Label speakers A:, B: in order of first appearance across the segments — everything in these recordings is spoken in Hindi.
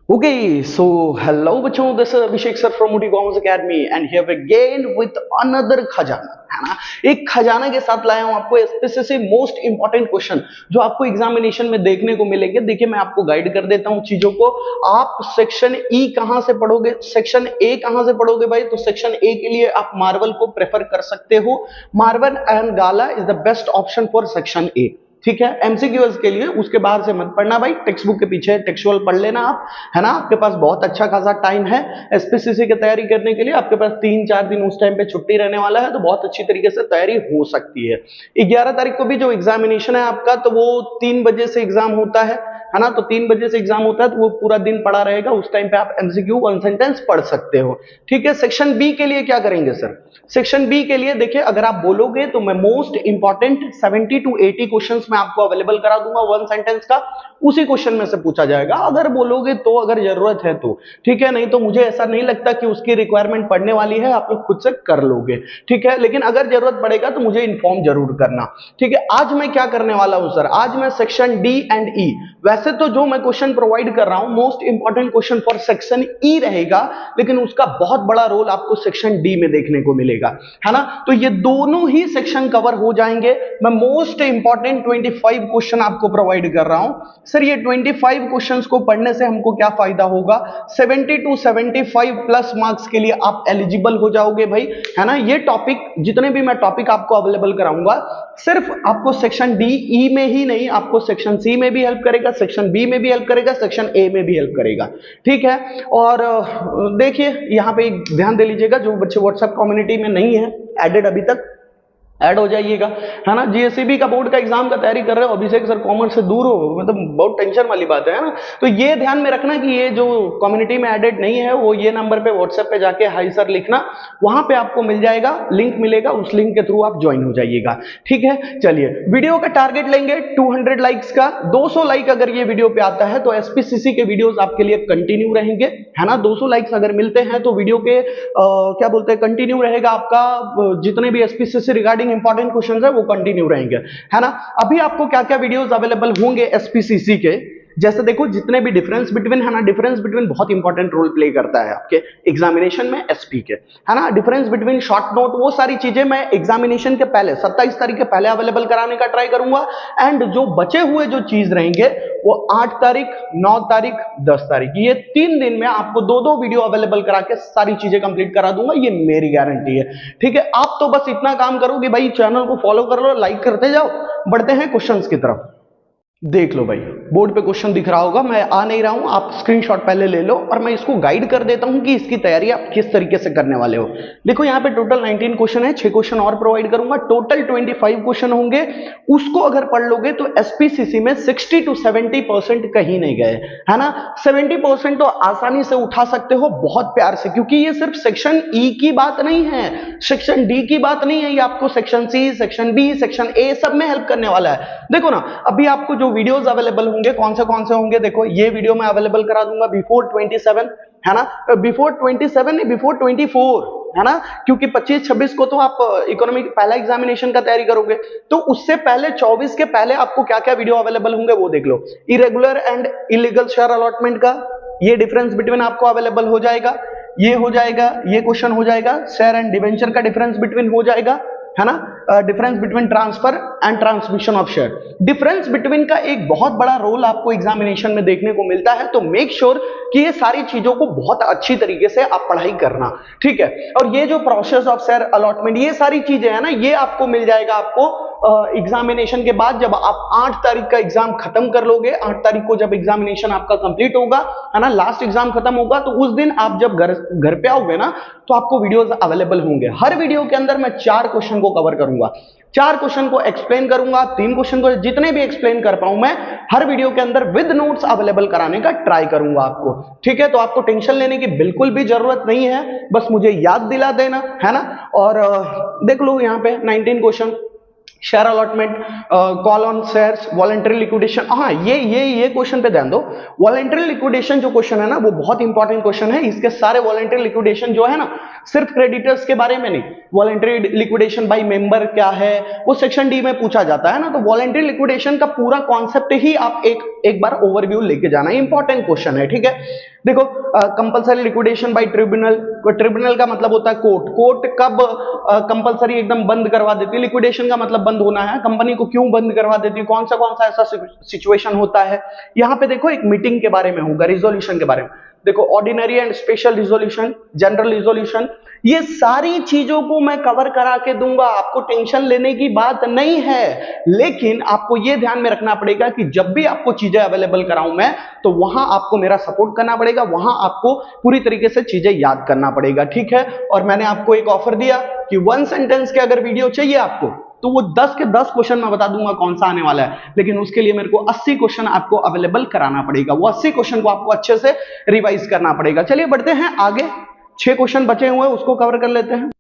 A: Okay, so hello बच्चों, this is Abhishek sir from Moody Commerce Academy and here again with another खजाना, है ना। एक खजाना के साथ लाया हूं आपको स्पेसिफिक मोस्ट इंपॉर्टेंट क्वेश्चन जो आपको एग्जामिनेशन में देखने को मिलेंगे। देखिए मैं आपको गाइड कर देता हूं चीजों को। आप सेक्शन ई कहां से पढ़ोगे, सेक्शन ए कहां से पढ़ोगे भाई? तो सेक्शन ए के लिए आप मार्वल को प्रेफर कर सकते हो। Marvel and gala is the best option for section A, ठीक है। एमसीक्यूएस के लिए उसके बाहर से मत पढ़ना भाई, टेक्स्ट बुक के पीछे टेक्सुअल पढ़ लेना आप, है ना। आपके पास बहुत अच्छा खासा टाइम है एसपीसीसी की तैयारी करने के लिए। आपके पास 3-4 दिन उस टाइम पे छुट्टी रहने वाला है, तो बहुत अच्छी तरीके से तैयारी हो सकती है। 11 तारीख को भी जो एग्जामिनेशन है आपका, तो वो 3 बजे से एग्जाम होता है ना। तो 3 बजे से एग्जाम होता है, तो वो पूरा दिन पढ़ा रहेगा। उस टाइम पे आप एमसीक्यू वन सेंटेंस पढ़ सकते हो, ठीक है। सेक्शन बी के लिए क्या करेंगे सर? सेक्शन बी के लिए देखिए, अगर आप बोलोगे तो मैं मोस्ट इंपॉर्टेंट 70 to 80 क्वेश्चंस मैं आपको अवेलेबल करा दूंगा वन सेंटेंस का, उसी क्वेश्चन में से पूछा जाएगा अगर बोलोगे तो, अगर जरूरत है तो, ठीक है। नहीं तो मुझे ऐसा नहीं लगता कि उसकी रिक्वायरमेंट पड़ने वाली है, आप लोग खुद से कर लोगे, ठीक है। लेकिन अगर जरूरत पड़ेगा तो मुझे इन्फॉर्म जरूर करना, ठीक है। आज मैं क्या करने वाला हूं सर? आज मैं सेक्शन डी एंड ई, वैसे तो जो मैं क्वेश्चन प्रोवाइड कर रहा हूं most important question for section E रहेगा, लेकिन उसका बहुत बड़ा रोल आपको सेक्शन डी में देखने को मिलेगा, है ना। तो ये दोनों ही सेक्शन कवर हो जाएंगे। मैं मोस्ट इंपॉर्टेंट 25 क्वेश्चन आपको प्रोवाइड कर रहा हूं सर। ये 25 क्वेश्चंस को पढ़ने से हमको क्या फायदा होगा? 70 to 75 प्लस मार्क्स के लिए आप एलिजिबल हो जाओगे भाई, है ना। ये टॉपिक, जितने भी मैं टॉपिक आपको अवेलेबल कराऊंगा, सिर्फ आपको सेक्शन डी ई में ही नहीं, आपको सेक्शन सी में भी हेल्प करेगा, सेक्शन बी में भी हेल्प करेगा, सेक्शन ए में भी हेल्प करेगा, ठीक है। और देखिए यहां पे ध्यान दे लीजिएगा, जो बच्चे व्हाट्सएप कम्युनिटी में नहीं है एडेड, अभी तक ऐड हो जाइएगा, है ना। जीएससीबी का बोर्ड का एग्जाम का तैयारी कर रहे हो, अभिषेक सर कॉमर्स से दूर हो, मतलब बहुत टेंशन वाली बात है ना। तो ये ध्यान में रखना कि ये जो कम्युनिटी में एडेड नहीं है, वो ये नंबर पे व्हाट्सएप पे जाके हाई सर लिखना, वहां पे आपको मिल जाएगा, लिंक मिलेगा, उस लिंक के थ्रू आप ज्वाइन हो जाइएगा, ठीक है। चलिए वीडियो का टारगेट लेंगे 200 लाइक्स का। 200 लाइक अगर ये वीडियो पे आता है तो एसपीसीसी के वीडियोस आपके लिए कंटिन्यू रहेंगे, है ना। 200 लाइक्स अगर मिलते हैं तो वीडियो के क्या बोलते हैं, कंटिन्यू रहेगा आपका, जितने भी एसपीसीसी रिगार्डिंग इंपॉर्टेंट क्वेश्चंस है वो कंटिन्यू रहेंगे, है ना। अभी आपको क्या क्या वीडियोस अवेलेबल होंगे एसपीसीसी के, जैसे देखो जितने भी डिफरेंस बिटवीन, है ना, डिफरेंस बिटवीन बहुत इंपॉर्टेंट रोल प्ले करता है आपके एग्जामिनेशन में एसपी के, है ना। डिफरेंस बिटवीन शॉर्ट नोट, वो सारी चीजें मैं एग्जामिनेशन के पहले 27 तारीख के पहले अवेलेबल कराने का ट्राई करूंगा। एंड जो बचे हुए जो चीज रहेंगे वो 8 तारीख, 9 तारीख, 10 तारीख, ये 3 दिन में आपको 2-2 वीडियो अवेलेबल करा के सारी चीजें कंप्लीट करा दूंगा, ये मेरी गारंटी है, ठीक है। आप तो बस इतना काम करो कि भाई चैनल को फॉलो कर लो, लाइक करते जाओ। बढ़ते हैं क्वेश्चंस की तरफ। देख लो भाई, बोर्ड पे क्वेश्चन दिख रहा होगा, मैं आ नहीं रहा हूं, आप स्क्रीनशॉट पहले ले लो और मैं इसको गाइड कर देता हूं कि इसकी तैयारी आप किस तरीके से करने वाले हो। देखो यहाँ पे टोटल 19 क्वेश्चन है, 6 क्वेश्चन और प्रोवाइड करूंगा, टोटल 25 क्वेश्चन होंगे। उसको अगर पढ़ लोगे तो एसपीसीसी में 60 to 70% कहीं नहीं गए, है ना। 70% तो आसानी से उठा सकते हो बहुत प्यार से, क्योंकि ये सिर्फ सेक्शन ई की बात नहीं है, सेक्शन डी की बात नहीं है, ये आपको section C, section B, section A सब में हेल्प करने वाला है। देखो ना, अभी आपको जो वीडियोस अवेलेबल होंगे कौन से होंगे, देखो ये वीडियो मैं अवेलेबल करा दूंगा बिफोर 27, है ना। बिफोर 27 नहीं, बिफोर 24, है ना, क्योंकि 25-26 को तो आप इकोनॉमिक पहला एग्जामिनेशन का तैयारी करोगे, तो उससे पहले 24 के पहले आपको क्या क्या वीडियो अवेलेबल होंगे वो देख लो। Irregular and illegal share allotment का ये डिफरेंस बिटवीन आपको अवेलेबल हो जाएगा, ये हो जाएगा, ये क्वेश्चन हो जाएगा। शेयर एंड डिवेंचर का डिफरेंस बिटवीन हो जाएगा, है ना। Difference between transfer and transmission of share, difference between का एक बहुत बड़ा रोल आपको एग्जामिनेशन में देखने को मिलता है। तो मेक श्योर कि ये सारी चीजों को बहुत अच्छी तरीके से आप पढ़ाई करना, ठीक है। और ये जो प्रोसेस ऑफ शेयर अलॉटमेंट, ये सारी चीजें है ना, ये आपको मिल जाएगा आपको एग्जामिनेशन के बाद, जब आप 8 तारीख का एग्जाम खत्म कर लोगे। 8 तारीख को जब एग्जामिनेशन आपका कंप्लीट होगा, है ना, लास्ट एग्जाम खत्म होगा, तो उस दिन आप जब घर पे आओगे ना, तो आपको वीडियोस अवेलेबल होंगे। हर वीडियो के अंदर मैं 4 क्वेश्चन को कवर करूंगा, 4 क्वेश्चन को एक्सप्लेन करूंगा, 3 क्वेश्चन को, जितने भी एक्सप्लेन कर पाऊं मैं हर वीडियो के अंदर विद नोट्स अवेलेबल कराने का ट्राई करूंगा आपको, ठीक है। तो आपको टेंशन लेने की बिल्कुल भी जरूरत नहीं है, बस मुझे याद दिला देना, है ना। और देख लो यहाँ पे 19 question, share allotment, call on shares, voluntary liquidation. हाँ, ये क्वेश्चन पे ध्यान दो। वॉलंटरी लिक्विडेशन जो क्वेश्चन है ना, वो बहुत इंपॉर्टेंट क्वेश्चन है। इसके सारे वॉलंटरी लिक्विडेशन जो है ना, सिर्फ क्रेडिटर्स के बारे में नहीं, वॉलंटरी लिक्विडेशन बाय मेंबर क्या है वो सेक्शन डी में पूछा जाता है ना। तो वॉलंटरी लिक्विडेशन का पूरा कॉन्सेप्ट ही आप एक बार ओवरव्यू लेके जाना, इंपॉर्टेंट क्वेश्चन है, ठीक है। देखो compulsory liquidation bye tribunal, tribunal का मतलब होता है कोर्ट, कोर्ट कब कंपलसरी एकदम बंद करवा देती है, लिक्विडेशन का मतलब बंद होना है, कंपनी को क्यों बंद करवा देती है, कौन सा ऐसा सिचुएशन होता है। यहाँ पे देखो एक मीटिंग के बारे में होगा, रिजोल्यूशन के बारे में, देखो ordinary and special resolution, general resolution, ये सारी चीजों को मैं कवर करा के दूंगा, आपको टेंशन लेने की बात नहीं है। लेकिन आपको ये ध्यान में रखना पड़ेगा कि जब भी आपको चीजें अवेलेबल कराऊं मैं, तो वहां आपको मेरा सपोर्ट करना पड़ेगा, वहां आपको पूरी तरीके से चीजें याद करना पड़ेगा, ठीक है। और मैंने आपको एक ऑफर दिया कि 1 सेंटेंस के अगर वीडियो चाहिए आपको, तो वो 10 के 10 क्वेश्चन मैं बता दूंगा कौन सा आने वाला है, लेकिन उसके लिए मेरे को 80 क्वेश्चन आपको अवेलेबल कराना पड़ेगा, वो 80 क्वेश्चन को आपको अच्छे से रिवाइज करना पड़ेगा। चलिए बढ़ते हैं आगे, 6 क्वेश्चन बचे हुए हैं उसको कवर कर लेते हैं।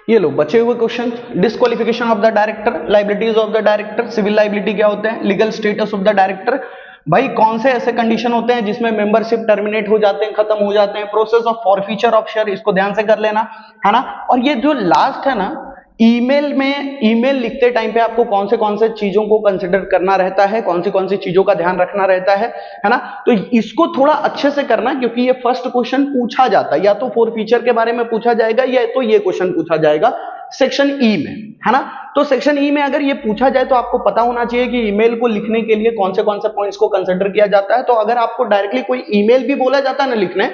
A: ये लो बचे हुए question, disqualification of the director, liabilities of the director, civil liability क्या होते हैं, legal status of the director, भाई कौन से ऐसे कंडीशन होते हैं जिसमें मेंबरशिप टर्मिनेट हो जाते हैं, खत्म हो जाते हैं, process of forfeiture of share, इसको ध्यान से कर लेना, है ना। और ये जो लास्ट है ना, ईमेल में, ईमेल लिखते टाइम पे आपको कौन से चीजों को कंसिडर करना रहता है, कौन सी चीजों का ध्यान रखना रहता है ना। तो इसको थोड़ा अच्छे से करना, क्योंकि ये फर्स्ट क्वेश्चन पूछा जाता है, या तो फॉरफीचर के बारे में पूछा जाएगा, या तो ये क्वेश्चन पूछा जाएगा सेक्शन ई में, है ना। तो सेक्शन ई में अगर ये पूछा जाए तो आपको पता होना चाहिए कि ईमेल को लिखने के लिए कौन से पॉइंट्स को कंसिडर किया जाता है। तो अगर आपको डायरेक्टली कोई ईमेल भी बोला जाता है ना लिखने,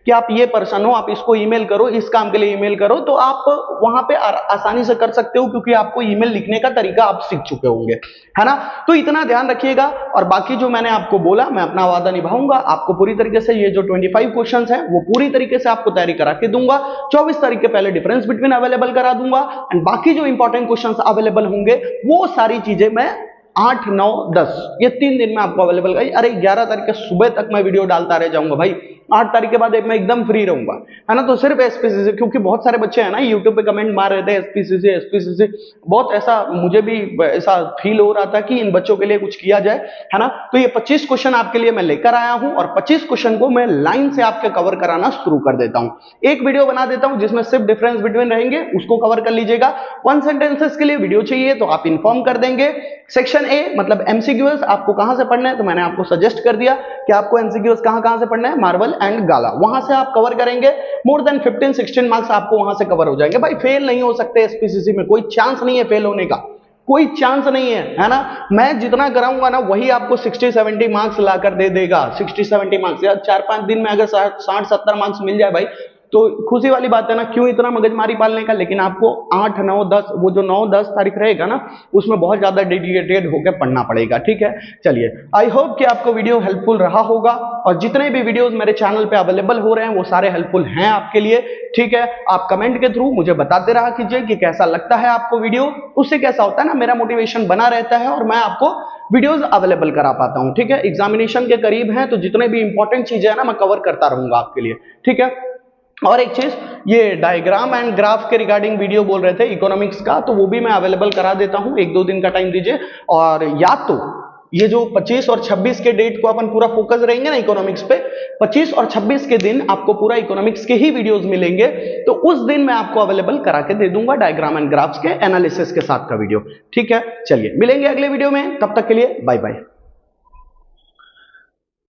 A: कि आप ये पर्सन हो, आप इसको ईमेल करो, इस काम के लिए ईमेल करो, तो आप वहां पे आसानी से कर सकते हो, क्योंकि आपको ईमेल लिखने का तरीका आप सीख चुके होंगे, है ना। तो इतना ध्यान रखिएगा, और बाकी जो मैंने आपको बोला मैं अपना वादा निभाऊंगा, आपको पूरी तरीके से ये जो 25 क्वेश्चंस हैं वो पूरी तरीके से आपको तैयारी करा के दूंगा। 24 तारीख के पहले डिफरेंस बिटवीन अवेलेबल करा दूंगा, एंड बाकी जो इंपॉर्टेंट क्वेश्चंस अवेलेबल होंगे वो सारी चीजें मैं 8, 9, 10 ये 3 दिन में आपको अवेलेबल करें। अरे 11 तारीख के सुबह तक मैं वीडियो डालता रह जाऊंगा भाई, 8 तारीख के बाद मैं एकदम फ्री रहूंगा, है ना। तो सिर्फ एसपीसीसी, क्योंकि बहुत सारे बच्चे हैं ना यूट्यूब पे कमेंट मार रहे थे एसपीसीसी, बहुत ऐसा मुझे भी ऐसा फील हो रहा था कि इन बच्चों के लिए कुछ किया जाए, है ना। तो ये 25 क्वेश्चन आपके लिए मैं लेकर आया हूं, और 25 क्वेश्चन को मैं लाइन से आपके कवर कराना शुरू कर देता हूं। एक वीडियो बना देता हूं जिसमें सिर्फ डिफरेंस बिटवीन रहेंगे, उसको कवर कर लीजिएगा। 1 सेंटेंसेस के लिए वीडियो चाहिए तो आप इन्फॉर्म कर देंगे। सेक्शन ए मतलब एमसीक्यूज आपको कहां से पढ़ना है, तो मैंने आपको सजेस्ट कर दिया कि आपको एमसीक्यूज कहां से पढ़ना है, मार्वल एंड गाला, वहां से आप कवर करेंगे। मोर देन 15-16 मार्क्स आपको वहां से कवर हो जाएंगे। भाई फेल नहीं हो सकते एसपीसीसी में, कोई चांस नहीं है फेल होने का, कोई चांस नहीं है ना। मैं जितना कराऊंगा ना वही आपको 60-70 मार्क्स लाकर दे देगा, 60-70 मार्क्स, या 4-5 दिन में अगर 60-70 मार्क्स मिल जाए भाई तो खुशी वाली बात है ना, क्यों इतना मगजमारी पालने का। लेकिन आपको 8, 9, 10 वो जो 9, 10 तारीख रहेगा ना, उसमें बहुत ज्यादा डेडिकेटेड होकर पढ़ना पड़ेगा, ठीक है। चलिए, आई होप कि आपको वीडियो हेल्पफुल रहा होगा, और जितने भी वीडियोस मेरे चैनल पे अवेलेबल हो रहे हैं वो सारे हेल्पफुल हैं आपके लिए, ठीक है। आप कमेंट के थ्रू मुझे बताते रहा कीजिए कि कैसा लगता है आपको वीडियो, उससे कैसा होता है ना, मेरा मोटिवेशन बना रहता है और मैं आपको वीडियोस अवेलेबल करा पाता हूं, ठीक है। एग्जामिनेशन के करीब है तो जितने भी इंपॉर्टेंट चीजें है ना मैं कवर करता रहूंगा आपके लिए, ठीक है। और एक चीज, ये डायग्राम एंड ग्राफ के रिगार्डिंग वीडियो बोल रहे थे इकोनॉमिक्स का, तो वो भी मैं अवेलेबल करा देता हूं, 1-2 दिन का टाइम दीजिए। और या तो ये जो 25 और 26 के डेट को अपन पूरा फोकस रहेंगे ना इकोनॉमिक्स पे, 25 और 26 के दिन आपको पूरा इकोनॉमिक्स के ही वीडियोस मिलेंगे, तो उस दिन मैं आपको अवेलेबल करा के दे दूंगा डायग्राम एंड ग्राफ्स के एनालिसिस के साथ का वीडियो, ठीक है। चलिए मिलेंगे अगले वीडियो में, तब तक के लिए बाय बाय।